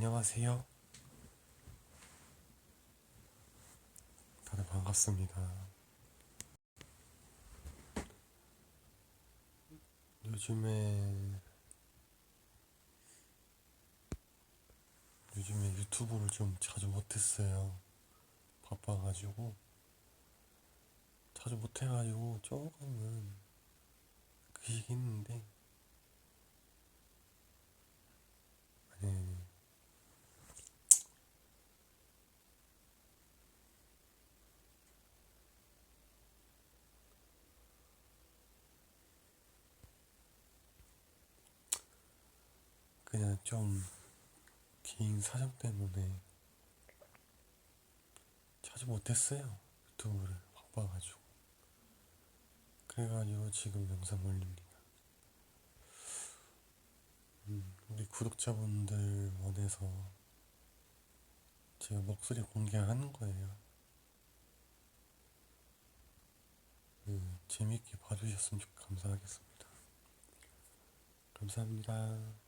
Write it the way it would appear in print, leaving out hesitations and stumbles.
안녕하세요. 다들 반갑습니다. 요즘에 유튜브를 좀 자주 못했어요. 바빠가지고 자주 못해가지고 조금은 그시긴 했는데, 네, 그냥 좀 개인 사정 때문에 자주 못했어요. 유튜브를 바빠가지고. 그래가지고 지금 영상 올립니다. 우리 구독자분들 원해서 제가 목소리 공개하는 거예요. 재밌게 봐주셨으면 감사하겠습니다. 감사합니다.